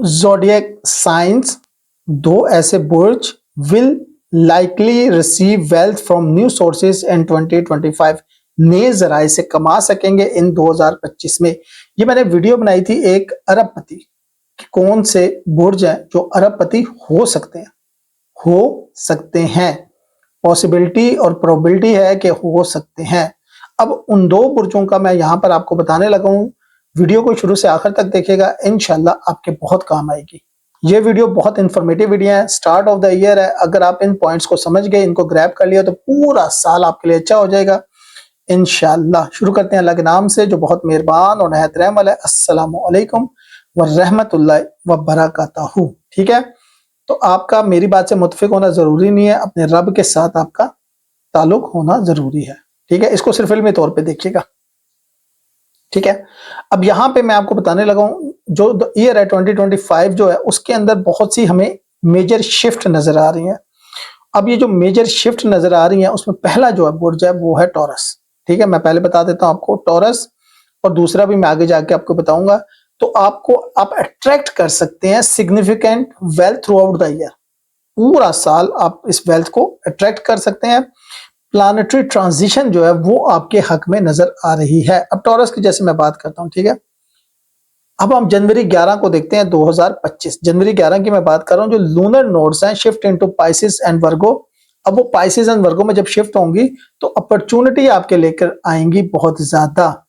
zodiac signs, दो ऐसे बुर्ज will likely receive wealth from new sources in 2025, नए जराए से कमा सकेंगे इन 2025 में। ये मैंने वीडियो बनाई थी एक अरबपति कि कौन से बुर्ज हैं जो अरबपति हो सकते हैं, पॉसिबिलिटी और प्रोबेबिलिटी है कि हो सकते हैं। अब उन दो बुर्जों का मैं यहां पर आपको बताने लगा हूं। वीडियो को शुरू से आखिर तक देखिएगा, इंशाल्लाह आपके बहुत काम आएगी। ये वीडियो बहुत इंफॉर्मेटिव वीडियो है, स्टार्ट ऑफ द ईयर है। अगर आप इन पॉइंट्स को समझ गए, इनको ग्रैब कर लिया तो पूरा साल आपके लिए अच्छा हो जाएगा इंशाल्लाह। शुरू करते हैं अल्लाह के नाम से जो बहुत मेहरबान और निहायत रहम वाला है। अस्सलामु अलैकुम व रहमतुल्लाहि व बरकातहू। ठीक है, तो आपका मेरी बात से मुत्तफिक होना जरूरी नहीं है, अपने रब के साथ आपका ताल्लुक होना जरूरी है। ठीक है, इसको सिर्फ इल्मी तौर पे देखिएगा। ठीक है, अब यहां पे मैं आपको बताने लगा हूं जो ईयर है 2025 जो है उसके अंदर बहुत सी हमें मेजर शिफ्ट नजर आ रही हैं। अब ये जो मेजर शिफ्ट नजर आ रही है उसमें पहला जो है बुर्ज है वो है टॉरस। ठीक है, मैं पहले बता देता हूं आपको टॉरस, और दूसरा भी मैं आगे जाके आपको बताऊंगा। तो आपको आप अट्रैक्ट कर सकते हैं significant wealth through out the year, पूरा साल आप इस वेल्थ को अट्रैक्ट कर सकते हैं। प्लानिटरी ट्रांजिशन जो है वो आपके हक में नजर आ रही है। अब टॉरस की जैसे मैं बात करता हूं, ठीक है, अब हम जनवरी 11 को देखते हैं 2025। जनवरी 11 की मैं बात कर रहा हूं, जो लूनर नोड्स हैं शिफ्ट इनटू पाइसिस एंड वर्गो। अब वो पाइसिस एंड वर्गो में जब शिफ्ट होंगी तो अपॉर्चुनिटी आपके लेकर आएंगी बहुत ज्यादा।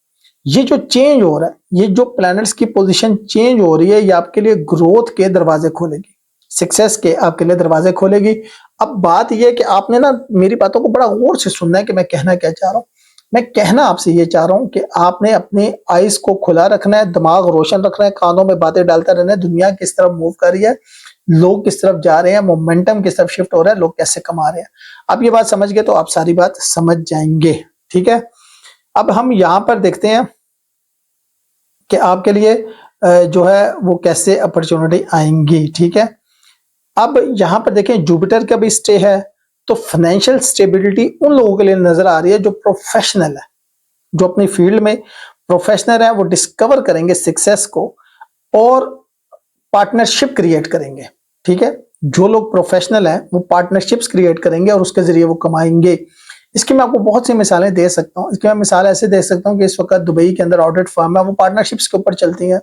ये जो चेंज हो रहा है, ये जो प्लैनेट्स की पोजीशन चेंज हो रही है, ये आपके लिए ग्रोथ के दरवाजे खोलेगी, सक्सेस के आपके लिए दरवाजे खोलेगी। अब बात यह है कि आपने ना मेरी बातों को बड़ा गौर से सुनना है कि मैं कहना क्या चाह रहा हूं। मैं कहना आपसे ये चाह रहा हूं कि आपने अपने आइज को खुला रखना है, दिमाग रोशन रखना है, कानों में बातें डालता रहना है। दुनिया किस तरफ मूव कर रही है, लोग किस तरफ जा रहे हैं, मोमेंटम किस तरफ शिफ्ट हो रहा है, लोग कैसे कमा रहे हैं। आप ये बात समझ गए तो आप सारी बात समझ जाएंगे। ठीक है, अब हम यहां पर देखते हैं कि आपके लिए जो है वो कैसे अपॉर्चुनिटी आएंगी। ठीक है, अब यहां पर देखें जुपिटर का भी स्टे है, तो फाइनेंशियल स्टेबिलिटी उन लोगों के लिए नजर आ रही है जो प्रोफेशनल है, जो अपनी फील्ड में प्रोफेशनल है। वो डिस्कवर करेंगे सक्सेस को और पार्टनरशिप क्रिएट करेंगे। ठीक है, जो लोग प्रोफेशनल हैं वो पार्टनरशिप्स क्रिएट करेंगे और उसके जरिए वो कमाएंगे। इसकी मैं आपको बहुत सी मिसालें दे सकता हूँ। इसकी मैं मिसाल ऐसे दे सकता हूँ कि इस वक्त दुबई के अंदर ऑडिट फर्म है, वो पार्टनरशिप्स के ऊपर चलती हैं।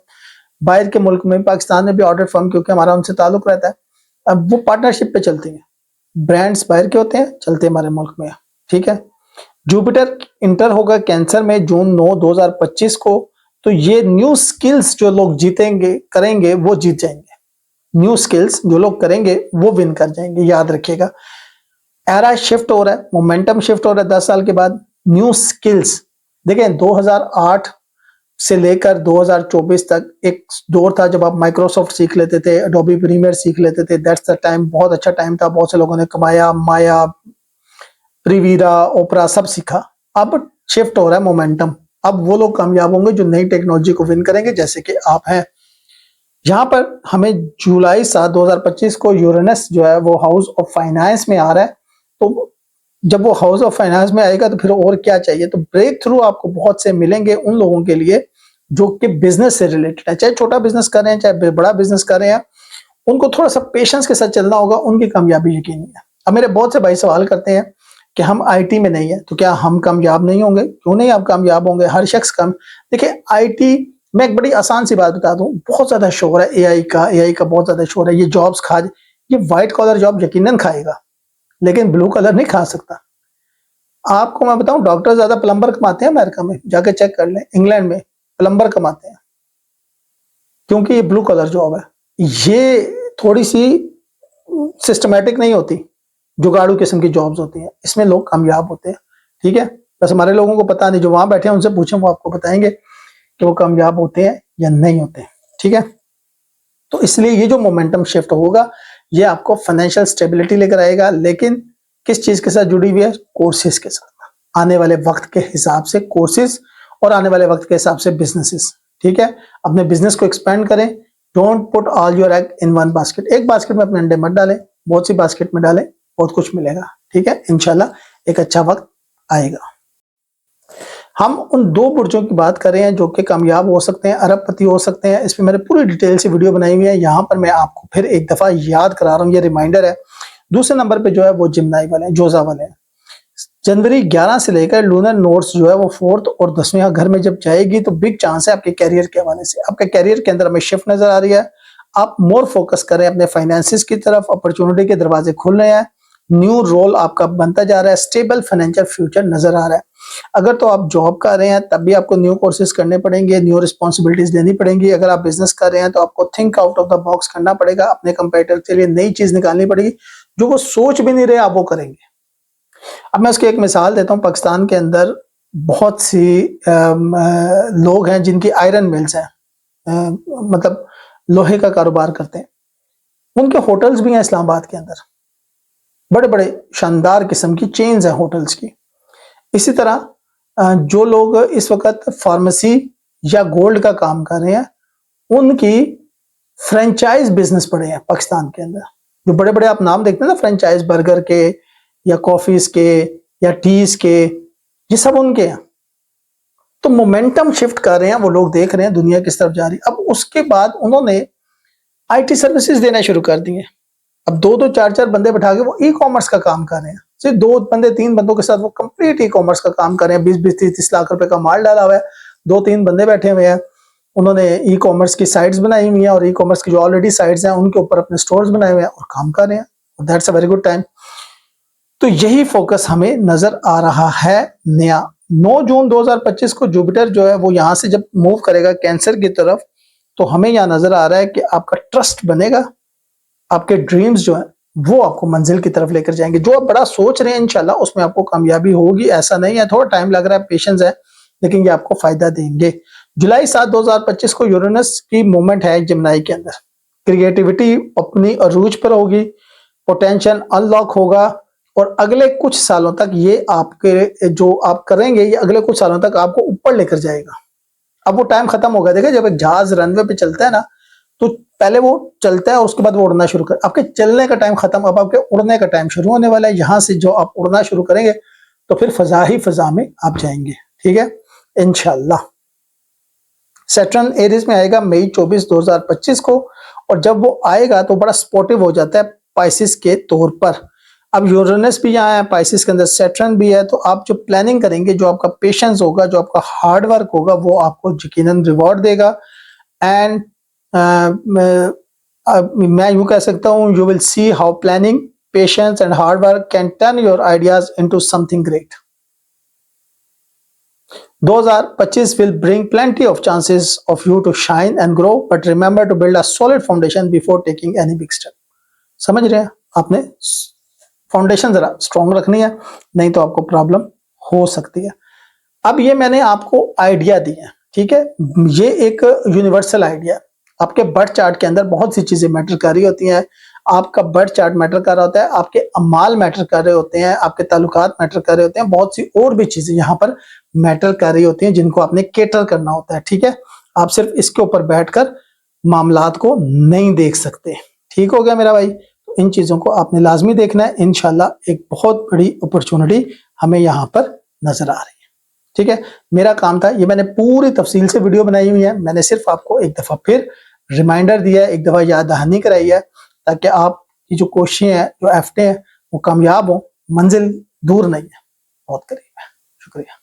बाहर के मुल्क में, पाकिस्तान में भी ऑडिट फर्म, क्योंकि हमारा उनसे ताल्लुक रहता है, अब वो पार्टनरशिप पे चलती हैं। ब्रांड्स बाहर के होते हैं, चलते हमारे मुल्क में। ठीक है, जुपिटर इंटर होगा कैंसर में जून 9 2025 को, तो ये न्यू स्किल्स जो लोग जीतेंगे करेंगे वो जीत जाएंगे। न्यू स्किल्स जो लोग करेंगे वो विन कर जाएंगे, याद रखिएगा। एरा शिफ्ट हो रहा है, मोमेंटम शिफ्ट हो रहा है 10 साल के बाद। न्यू स्किल्स देखें, 2008 से लेकर 2024 तक एक दौर था जब आप माइक्रोसॉफ्ट सीख लेते थे, एडोबी प्रीमियर सीख लेते थे। दैट्स द टाइम, बहुत अच्छा टाइम था। बहुत से लोगों ने कमाया, माया, प्रीवीरा, ओपरा सब सीखा। अब शिफ्ट हो रहा है मोमेंटम। अब वो लोग कामयाब होंगे जो नई टेक्नोलॉजी को विन करेंगे, जैसे कि आप हैं। यहाँ पर हमें जुलाई 7 2025 को यूरेनस जो है वो हाउस ऑफ फाइनेंस में आ रहा है। तो जब वो हाउस ऑफ फाइनेंस में आएगा तो फिर और क्या चाहिए। तो ब्रेक थ्रू आपको बहुत से मिलेंगे उन लोगों के लिए जो कि बिजनेस से रिलेटेड है, चाहे छोटा बिजनेस कर रहे हैं चाहे बड़ा बिजनेस कर रहे हैं। उनको थोड़ा सा पेशेंस के साथ चलना होगा, उनकी कामयाबी यकीनी है। अब मेरे बहुत से भाई सवाल करते हैं कि हम आईटी में नहीं है तो क्या हम कामयाब नहीं होंगे? क्यों नहीं आप कामयाब होंगे, हर शख्स काम। देखिए आईटी में एक बड़ी आसान सी बात बता दूं, बहुत ज्यादा शोर है एआई का बहुत ज्यादा शोर है। ये जॉब्स खा, ये व्हाइट कॉलर जॉब यकीनन खाएगा, लेकिन ब्लू कलर नहीं खा सकता। आपको मैं बताऊं, डॉक्टर ज्यादा प्लम्बर कमाते हैं अमेरिका में, जाके चेक कर लें। इंग्लैंड में प्लम्बर कमाते हैं क्योंकि ये ब्लू कलर जॉब है। ये थोड़ी सी सिस्टमैटिक नहीं होती, जुगाड़ू किस्म की जॉब्स होती हैं, इसमें लोग कामयाब होते हैं। ठीक है, बस हमारे लोगों को पता नहीं, जो वहां बैठे हैं उनसे पूछें, वो आपको बताएंगे कि वो कामयाब होते हैं या नहीं होते। ठीक है, तो इसलिए ये जो मोमेंटम शिफ्ट होगा ये आपको फाइनेंशियल स्टेबिलिटी लेकर आएगा, लेकिन किस चीज के साथ जुड़ी हुई है? कोर्सेज के साथ। आने वाले वक्त के हिसाब से कोर्सेज और आने वाले वक्त के हिसाब से बिजनेसेस। ठीक है, अपने बिजनेस को एक्सपेंड करें। Don't put all your egg in one basket. एक बास्केट में अपने अंडे मत डालें, बहुत सी बास्केट में डालें, बहुत कुछ मिलेगा। ठीक है, इंशाल्लाह एक अच्छा वक्त आएगा। हम उन दो बुर्जों की बात कर रहे हैं जो कि कामयाब हो सकते हैं, अरबपति हो सकते हैं। इस पे मैंने पूरी डिटेल से वीडियो बनाई हुई है, यहाँ पर मैं आपको फिर एक दफा याद करा रहा हूँ, ये रिमाइंडर है। दूसरे नंबर पे जो है वो जिम्नाई वाले हैं, जोजा वाले हैं। जनवरी 11 से लेकर लूनर नोट्स जो है वो 4th और 10वें घर में जब जाएगी तो बिग चांस है आपके कैरियर के हवाले से, आपके कैरियर के अंदर हमें शिफ्ट नजर आ रही है। आप मोर फोकस करें अपने फाइनेंसिस की तरफ, अपॉर्चुनिटी के दरवाजे खुल रहे हैं, न्यू रोल आपका बनता जा रहा है, स्टेबल फाइनेंशियल फ्यूचर नजर आ रहा है। अगर तो आप जॉब कर रहे हैं तब भी आपको न्यू कोर्सेज करने पड़ेंगे, न्यू रिस्पॉन्सिबिलिटीज लेनी पड़ेंगी। अगर आप बिजनेस कर रहे हैं तो आपको think out of the box करना पड़ेगा, अपने कंपेटिटर के लिए नई चीज निकालनी पड़ेगी, जो वो सोच भी नहीं रहे आप वो करेंगे। अब मैं उसकी एक मिसाल देता हूँ। पाकिस्तान के अंदर बहुत सी लोग हैं जिनकी आयरन मिल्स हैं, मतलब लोहे का कारोबार करते हैं। उनके होटल्स भी हैं इस्लामाबाद के अंदर, बड़े बड़े शानदार किस्म की चेन्स हैं होटल्स की। इसी तरह जो लोग इस वक्त फार्मेसी या गोल्ड का काम कर रहे हैं, उनकी फ्रेंचाइज बिजनेस पड़े हैं पाकिस्तान के अंदर। जो बड़े बड़े आप नाम देखते हैं ना, फ्रेंचाइज बर्गर के या कॉफीज के या टीज के, ये सब उनके हैं। तो मोमेंटम शिफ्ट कर रहे हैं वो लोग, देख रहे हैं दुनिया किस तरफ जा रही है। अब उसके बाद उन्होंने आईटी सर्विसेज देना शुरू कर दी हैं। अब 2-2 4-4 बंदे बैठा के वो ई कॉमर्स का काम कर रहे हैं। सिर्फ 2 बंदे 3 बंदों के साथ वो कंप्लीट ई कॉमर्स का काम कर रहे हैं। 20-20 30-30 लाख रुपए का माल डाला हुआ है, 2-3 बंदे बैठे हुए हैं। उन्होंने ई कॉमर्स की साइट्स बनाई हुई हैं और ई कॉमर्स की जो ऑलरेडी साइट्स हैं उनके ऊपर अपने स्टोर्स बनाए हुए हैं और काम कर रहे हैं। That's a very good time. तो यही फोकस हमें नजर आ रहा है नया। 9 जून 2025 को जुपिटर जो है वो यहां से जब मूव करेगा कैंसर की तरफ, तो हमें यहां नजर आ रहा है कि आपका ट्रस्ट बनेगा, आपके ड्रीम्स जो है वो आपको मंजिल की तरफ लेकर जाएंगे। जो आप बड़ा सोच रहे हैं इंशाल्लाह उसमें आपको कामयाबी होगी। ऐसा नहीं है, थोड़ा टाइम लग रहा है, पेशेंस है, लेकिन ये आपको फायदा देंगे। जुलाई 7 2025 को यूरेनस की मूवमेंट है जिम्नाई के अंदर। क्रिएटिविटी अपनी अरूज पर होगी, पोटेंशियल अनलॉक होगा और अगले कुछ सालों तक ये आपके जो आप करेंगे ये अगले कुछ सालों तक आपको ऊपर लेकर जाएगा। अब वो टाइम खत्म हो गया। देखिए जब एक जहाज रनवे पे चलता है ना, तो पहले वो चलता है और उसके बाद वो उड़ना शुरू कर, आपके चलने का टाइम खत्म, अब आपके उड़ने का टाइम शुरू होने वाला है। यहाँ से जो आप उड़ना शुरू करेंगे तो फिर फजा ही फजा में आप जाएंगे, ठीक है, इंशाल्लाह। सैटर्न एरीज में आएगा मई 24 2025 को, और जब वो आएगा तो बड़ा सपोर्टिव हो जाता है पाइसिस के तौर पर। अब यूरेनस भी यहाँ है पाइसिस के अंदर, सैटर्न भी है, तो आप जो प्लानिंग करेंगे, जो आपका पेशेंस होगा, जो आपका हार्ड वर्क होगा, वो आपको यकीनन रिवॉर्ड देगा। एंड मैं यूं कह सकता हूं, you will see how planning, patience and hard work can turn your ideas into something great. 2025 will bring plenty of chances of you to shine and grow, but remember to build a solid foundation before taking any big step. समझ रहे हैं? आपने foundation जरा strong रखनी है, नहीं तो आपको प्रॉब्लम हो सकती है। अब ये मैंने आपको आइडिया दिया, ठीक है, ये एक यूनिवर्सल आइडिया है। आपके बर्थ चार्ट के अंदर बहुत सी चीजें मैटर कर रही होती हैं। आपका बर्थ चार्ट मैटर कर रहा होता है, आपके अमाल मैटर कर रहे होते हैं, आपके ताल्लुकात मैटर कर रहे होते हैं, बहुत सी और भी चीजें यहाँ पर मैटर कर रही होती हैं जिनको आपने केटर करना होता है, ठीक है। आप सिर्फ इसके ऊपर बैठकर मामलात को नहीं देख सकते। ठीक हो गया मेरा भाई? तो इन चीजों को आपने लाजमी देखना है। इंशाल्लाह एक बहुत बड़ी अपॉर्चुनिटी हमें यहाँ पर नजर आ रही है, ठीक है। मेरा काम था, ये मैंने पूरी तफसील से वीडियो बनाई हुई है, मैंने सिर्फ आपको एक दफा फिर रिमाइंडर दिया है, एक दफा याद दहानी कराई है, ताकि आपकी जो कोशिशें हैं, जो एफर्टें हैं, वो कामयाब हो। मंजिल दूर नहीं है, बहुत करीब है। शुक्रिया।